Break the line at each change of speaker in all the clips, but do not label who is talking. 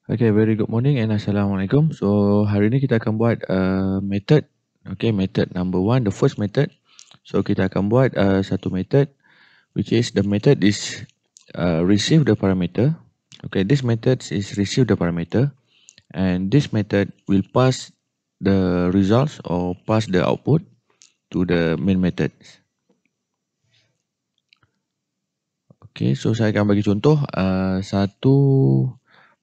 Okay, very good morning and Assalamualaikum. So, hari ini kita akan buat method. Okay, method number one, the first method. So, kita akan buat satu method, which is the method is receive the parameter. Okay, this method is receive the parameter, and this method will pass the results or pass the output to the main method. Okay, so saya akan bagi contoh satu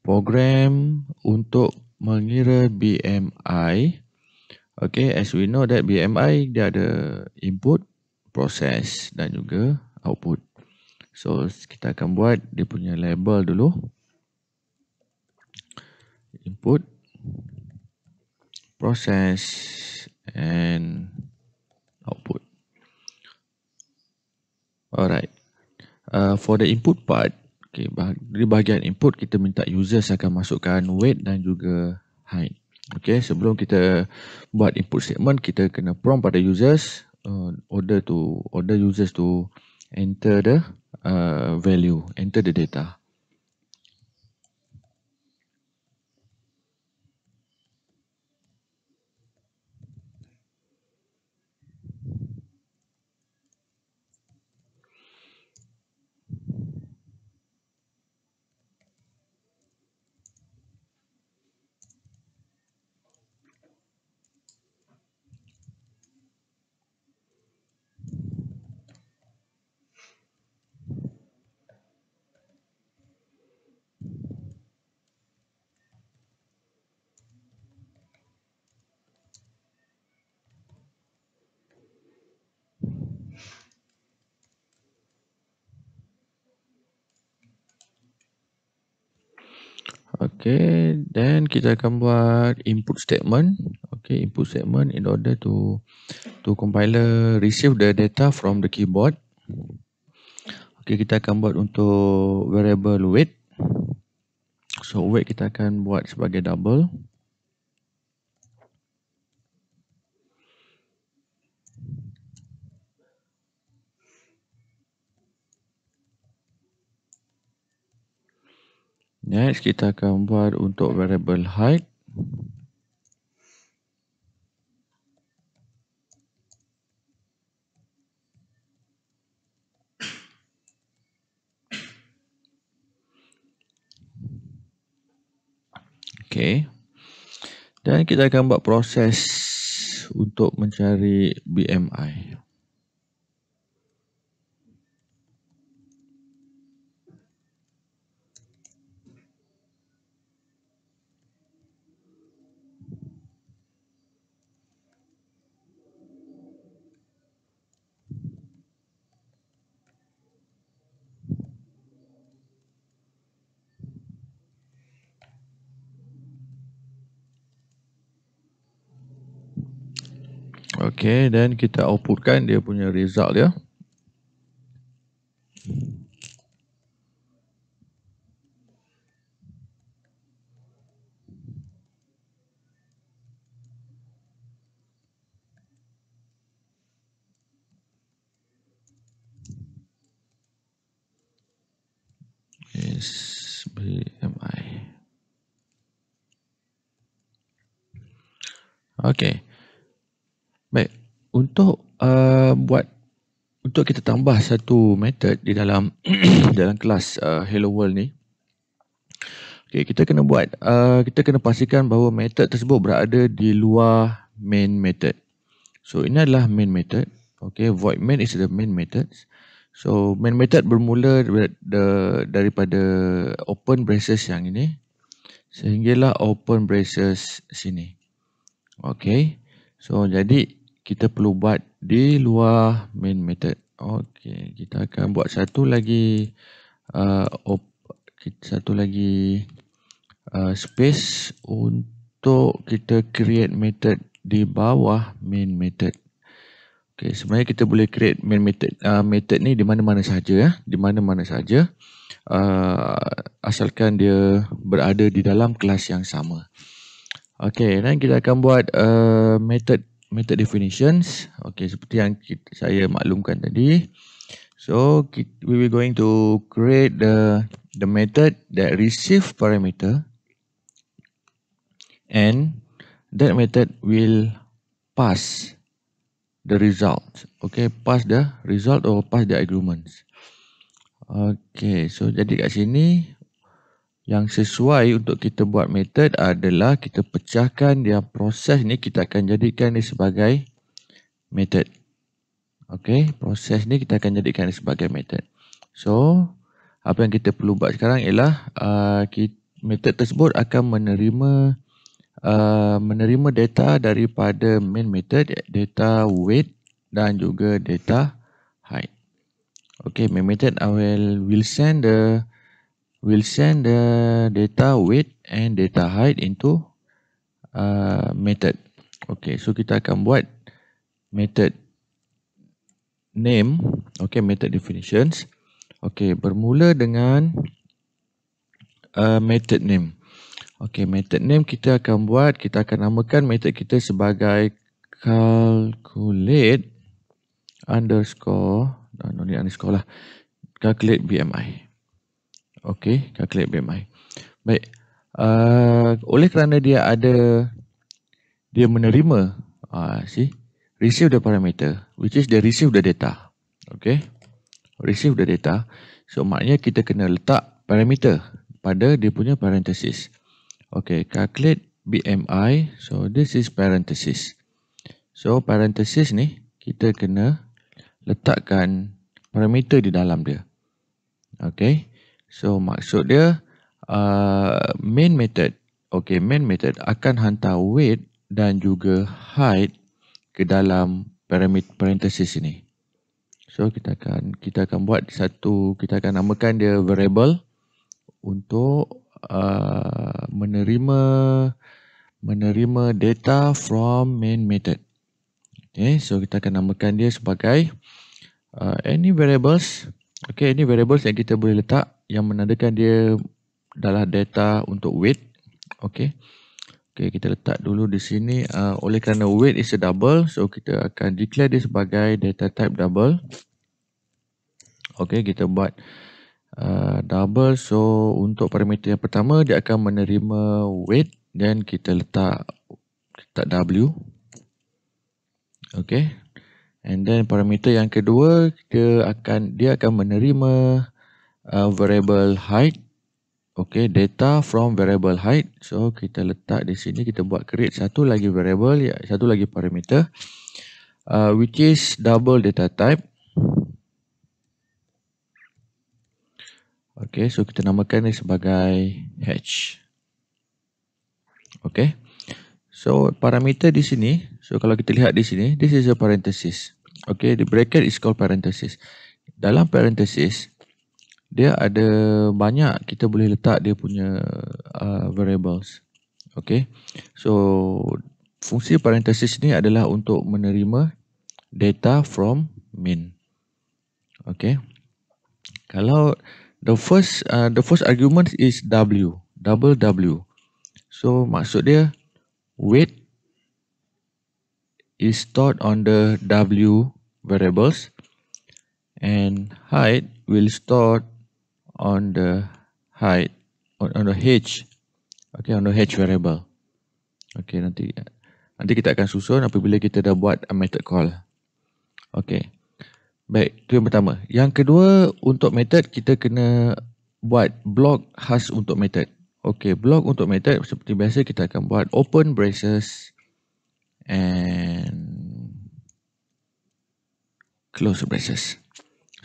program untuk mengira BMI. Okay, as we know that BMI dia ada input, proses dan juga output. So kita akan buat dia punya label dulu. Input, process and output. Alright. For the input part, okay, di bahagian input kita minta users akan masukkan weight dan juga height. Okay, sebelum kita buat input statement, kita kena prompt pada users order users to enter the value, enter the data. Okay, then kita akan buat input statement. Okay, input statement in order to compiler receive the data from the keyboard. Okay, kita akan buat untuk variable weight. So weight kita akan buat sebagai double. Next, kita akan buat untuk variable height. Okay. Dan kita akan buat proses untuk mencari BMI. Okay, dan kita outputkan dia punya result ya. Is BMI. Okay. Baik, untuk untuk kita tambah satu method di dalam dalam kelas Hello World ni. Okay, kita kena buat kita kena pastikan bahawa method tersebut berada di luar main method. So ini adalah main method. Okay, void main is the main method. So main method bermula daripada open braces yang ini sehinggalah open braces sini. Okay, so jadi kita perlu buat di luar main method. Okay, kita akan buat satu lagi space untuk kita create method di bawah main method. Okay, sebenarnya kita boleh create main method method ni di mana-mana saja ya, di mana-mana saja asalkan dia berada di dalam kelas yang sama. Okay, dan kita akan buat method definitions. Okay, seperti yang saya maklumkan tadi. So we will going to create the method that receive parameter. and that method will pass the result. Okay, pass the result or pass the arguments. Okay, so jadi kat sini yang sesuai untuk kita buat method adalah kita pecahkan dia proses ni, kita akan jadikan dia sebagai method. Okay, proses ni kita akan jadikan dia sebagai method. So, apa yang kita perlu buat sekarang ialah method tersebut akan menerima data daripada main method, data weight dan juga data height. Okay, main method will send the data weight and data height into method. Okay, so kita akan buat method name. Okay, method definitions. Okay, bermula dengan method name. Okay, method name kita akan namakan method kita sebagai calculate underscore calculate BMI. Okay, calculate BMI. Baik, oleh kerana dia menerima receive the parameter, which is they receive the data. Okay, receive the data. So maknanya kita kena letak parameter pada dia punya parenthesis. Okay, calculate BMI. So this is parenthesis. So parenthesis ni kita kena letakkan parameter di dalam dia. Okay, so maksud dia main method. Okay, main method akan hantar weight dan juga height ke dalam parenthesis ini. So kita akan buat kita akan namakan dia variable untuk menerima data from main method. Okay, so kita akan namakan dia sebagai any variables. Okay, any variables yang kita boleh letak yang menandakan dia adalah data untuk weight. Okay, kita letak dulu di sini. Oleh kerana weight is a double, so kita akan declare dia sebagai data type double. Okay, kita buat double. So untuk parameter yang pertama dia akan menerima weight dan kita letak W. Okay, and then parameter yang kedua dia akan menerima variable height. Okay, data from variable height. So kita letak di sini, kita buat create satu lagi variable, satu lagi parameter, which is double data type. Okay, so kita namakan dia sebagai H. Okay, so parameter di sini, so kalau kita lihat di sini, this is a parenthesis. Okay, the bracket is called parenthesis. Dalam parenthesis, dia ada banyak kita boleh letak dia punya variables. Okay, so fungsi parenthesis ni adalah untuk menerima data from main. Okay, kalau the first argument is double W. So maksud dia weight is stored on the W variables and height will stored on the height on the H. Okay, on the H variable. Okay, nanti kita akan susun apabila kita dah buat method call. Okay. Baik, itu yang pertama. Yang kedua, untuk method kita kena buat block khas untuk method. Okay, block untuk method seperti biasa kita akan buat open braces and close braces.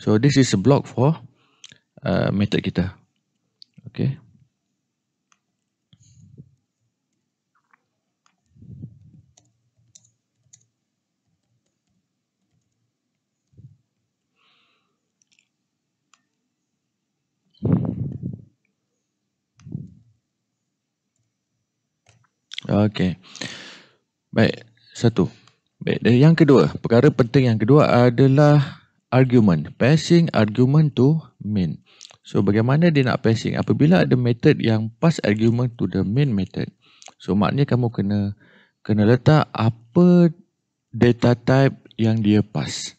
So this is a block for method kita. Okay. Okey. Baik, satu. Baik, dan yang kedua, perkara penting yang kedua adalah argument. Passing argument to main. So, bagaimana dia nak passing? Apabila ada method yang pass argument to the main method. So, maknanya kamu kena letak apa data type yang dia pass.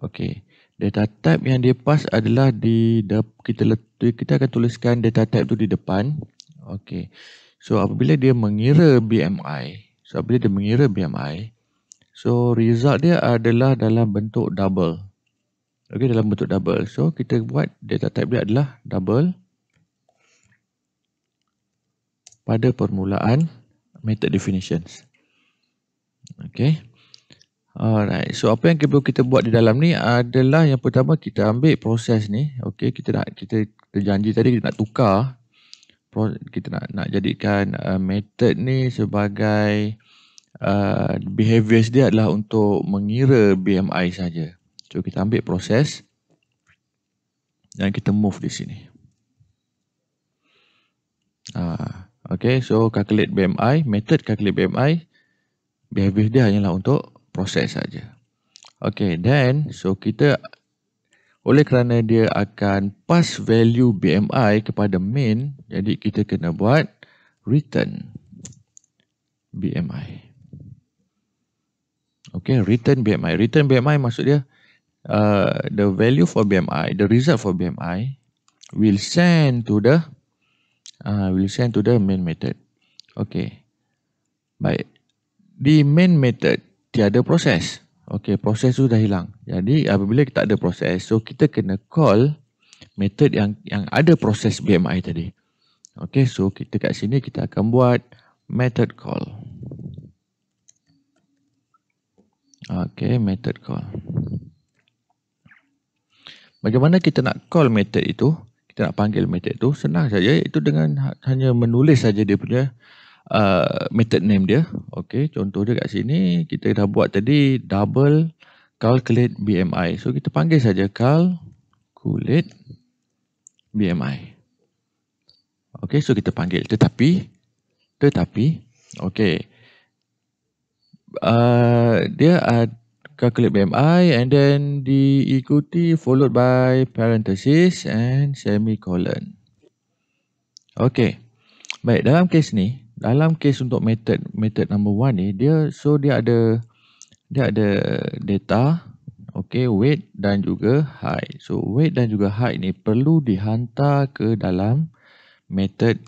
Okey. Data type yang dia pass adalah kita akan tuliskan data type tu di depan. Okey. So apabila dia mengira BMI, so result dia adalah dalam bentuk double. Okey, dalam bentuk double. So kita buat data type dia adalah double pada permulaan method definitions. Okey. Alright. So apa yang perlu kita buat di dalam ni adalah yang pertama kita ambil proses ni. Okey, kita janji tadi kita nak tukar, kita nak jadikan method ni sebagai behaviors dia adalah untuk mengira BMI saja. So kita ambil proses dan kita move di sini. Okay, so calculate BMI, method calculate BMI, behavior dia hanyalah untuk proses saja. Okay, then so kita oleh kerana dia akan pass value BMI kepada main, jadi kita kena buat return BMI. Okay, return BMI. Return BMI maksud dia the value for BMI, the result for BMI will send to the main method. Okay. Baik. Di main method tiada proses. Okay, proses tu dah hilang. Jadi apabila kita ada proses, so kita kena call method yang ada proses BMI tadi. Okay, so kita kat sini kita akan buat method call. Okay, method call. Bagaimana kita nak call method itu? Kita nak panggil method itu, senang saja. Itu dengan hanya menulis saja dia punya method name dia. Okey, contoh dia kat sini kita dah buat tadi double calculate BMI. So kita panggil saja calculate BMI. Okey, so kita panggil. Tetapi okey. Dia calculate BMI and then diikuti followed by parenthesis and semicolon. Okey. Baik, dalam kes ni, dalam kes untuk method number 1 ni, dia ada data, okey, weight dan juga height. So weight dan juga height ni perlu dihantar ke dalam method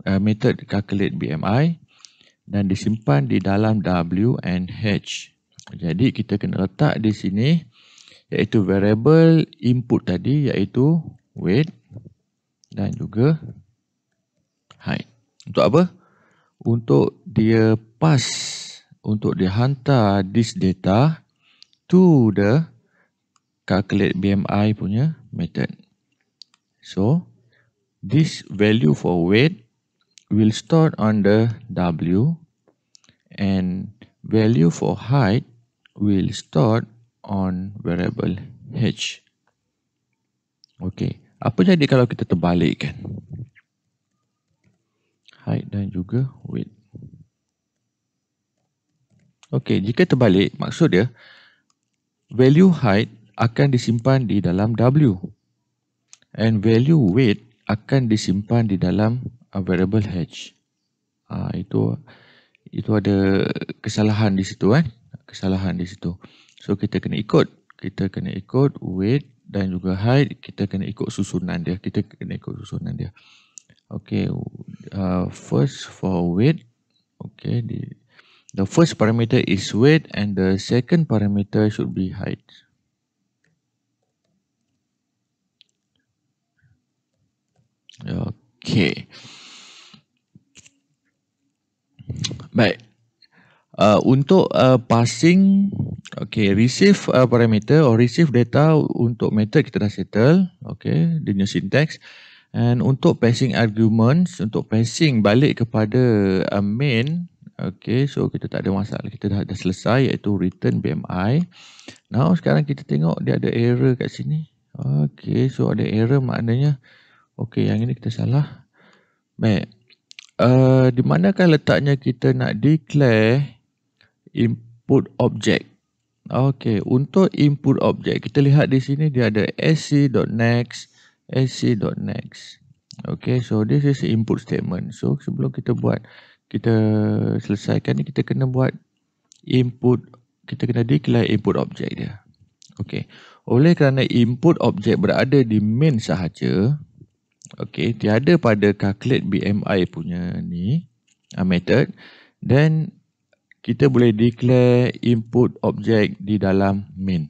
method calculate BMI dan disimpan di dalam W and H. Jadi kita kena letak di sini iaitu variable input tadi iaitu weight dan juga height. Untuk apa? Untuk dia pass, untuk dia hantar this data to the calculate BMI punya method. So this value for weight will store on the W and value for height will store on variable H. Okey, apa jadi kalau kita terbalikkan? Height dan juga weight. Okey, jika terbalik, maksud dia value height akan disimpan di dalam W and value weight akan disimpan di dalam variable H. Itu ada kesalahan di situ kan? Kesalahan di situ. So kita kena ikut weight dan juga height, kita kena ikut susunan dia. Okay, first for weight, okay, the first parameter is weight and the second parameter should be height. Okay. Baik. Untuk passing, okay, receive parameter or receive data untuk method kita dah settle, okay, the new syntax. And untuk passing arguments, untuk passing balik kepada main, okay, so kita tak ada masalah, kita dah selesai iaitu return BMI. Now sekarang kita tengok dia ada error kat sini. Okay, so ada error maknanya, okay, yang ini kita salah. Baik. Di manakah letaknya kita nak declare input object? Okay, untuk input object kita lihat di sini dia ada sc.next, sc.next. Okay, so this is input statement. So sebelum kita selesaikan ni, kita kena buat input, kita kena declare input object dia. Okay, oleh kerana input object berada di main sahaja, Okay, tiada pada calculate BMI punya ni method, then kita boleh declare input object di dalam main.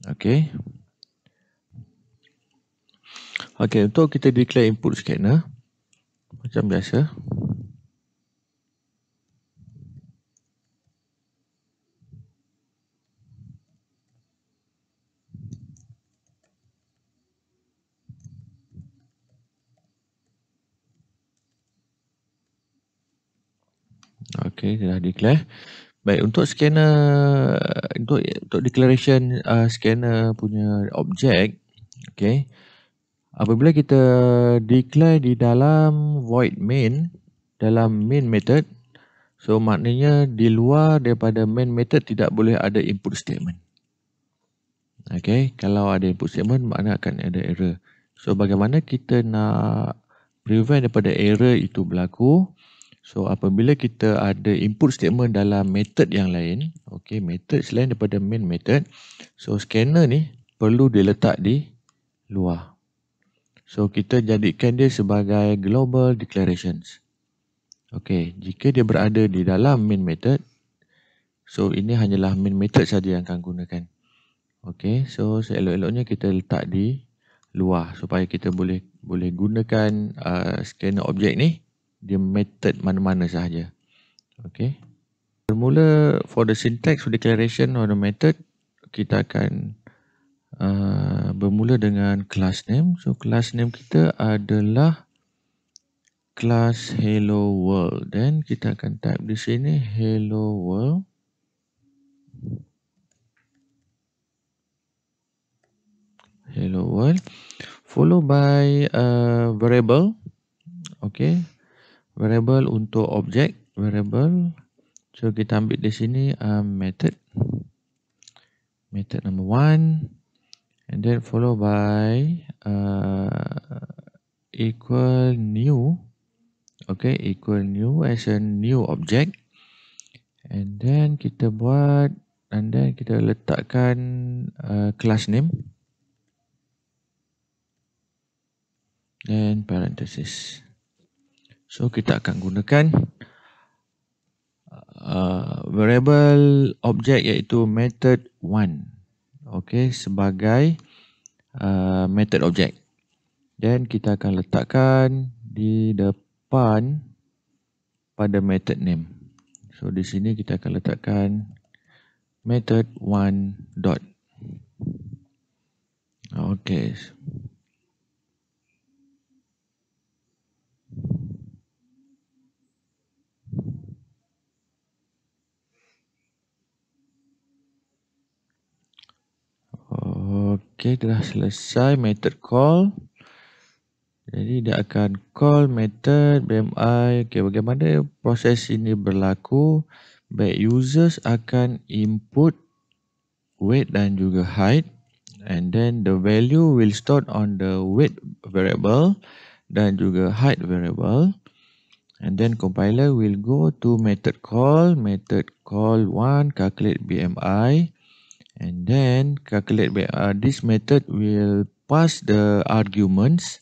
Okay. Okay, untuk kita declare input scanner macam biasa. Okay, dah declare. Baik, untuk scanner, untuk declaration scanner punya objek, okay, apabila kita declare di dalam void main, dalam main method, so maknanya di luar daripada main method tidak boleh ada input statement. Okay, kalau ada input statement makna akan ada error. So bagaimana kita nak prevent daripada error itu berlaku? So apabila kita ada input statement dalam method yang lain, okay, method selain daripada main method, so scanner ni perlu diletak di luar. So kita jadikan dia sebagai global declarations. Okay, jika dia berada di dalam main method, so ini hanyalah main method saja yang akan gunakan. Okay, so seelok-eloknya kita letak di luar supaya kita boleh gunakan scanner objek ni di method mana-mana sahaja. Okay. Bermula for the syntax for declaration of the method, kita akan bermula dengan class name. So class name kita adalah class hello world. Dan kita akan type di sini hello world. Hello world. Followed by variable. Okay. Variable untuk objek. Variable. So kita ambil di sini method. Method number 1. And then followed by equal new. Okay, equal new as a new object. And then kita buat, and then kita letakkan class name. Dan parenthesis. So kita akan gunakan variable object iaitu method 1. Okay, sebagai method object. Dan kita akan letakkan di depan pada method name. So di sini kita akan letakkan method 1 dot. Okay. Okay, telah selesai method call. Jadi dia akan call method BMI. Okay, bagaimana proses ini berlaku? Baik, users akan input weight dan juga height. And then the value will stored on the weight variable dan juga height variable. And then compiler will go to method call 1, calculate BMI. And then calculate this method will pass the arguments,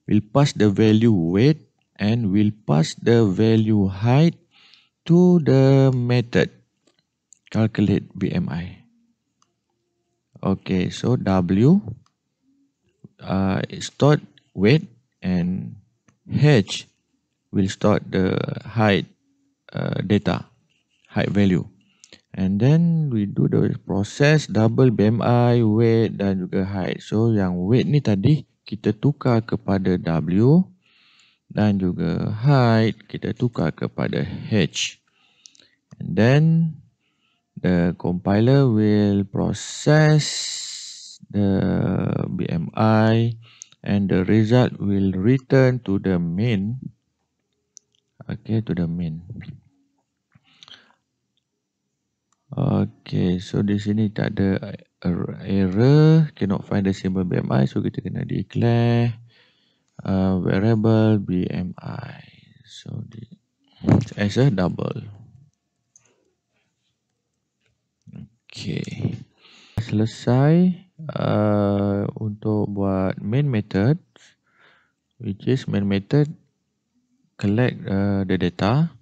will pass the value weight, and will pass the value height to the method calculate BMI. Okay, so W stored weight and H will store the height data, height value. And then we do the process double BMI, weight dan juga height. So yang weight ni tadi kita tukar kepada W dan juga height kita tukar kepada H. And then the compiler will process the BMI and the result will return to the main. Okay, to the main. Okay, so di sini tak ada error, cannot find the symbol BMI, so kita kena declare variable BMI. So as a double. Okay. Selesai untuk buat main method, which is main method collect the data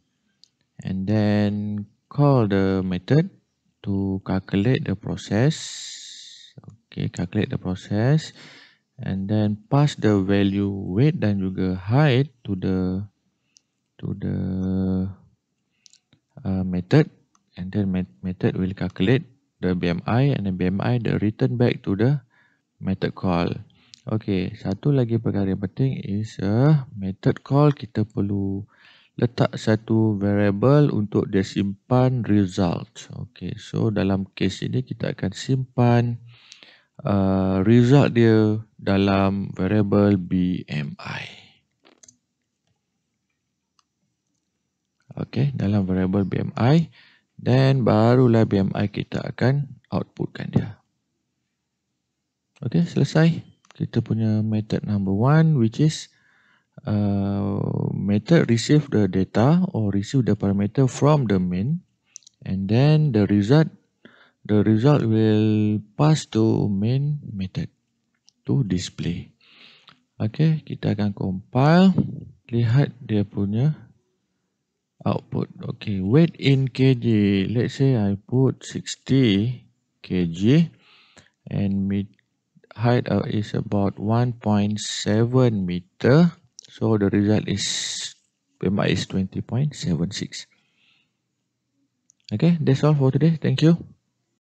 and then call the method to calculate the process. Okay, calculate the process and then pass the value weight dan juga height to the method, and then method will calculate the BMI and then BMI the return back to the method call. Okay, satu lagi perkara yang penting is method call kita perlu letak satu variable untuk dia simpan result. Okay, so dalam case ini kita akan simpan result dia dalam variable BMI. Okay, dalam variable BMI, dan barulah BMI kita akan outputkan dia. Okay, selesai. Kita punya method number 1, which is method receive the data or receive the parameter from the main, and then the result will pass to main method to display. Okay, kita akan compile, lihat dia punya output. Okay, weight in kg. Let's say I put 60 kg and height is about 1.7 meter. So the result is BMI is 20.76. Okay, that's all for today. Thank you.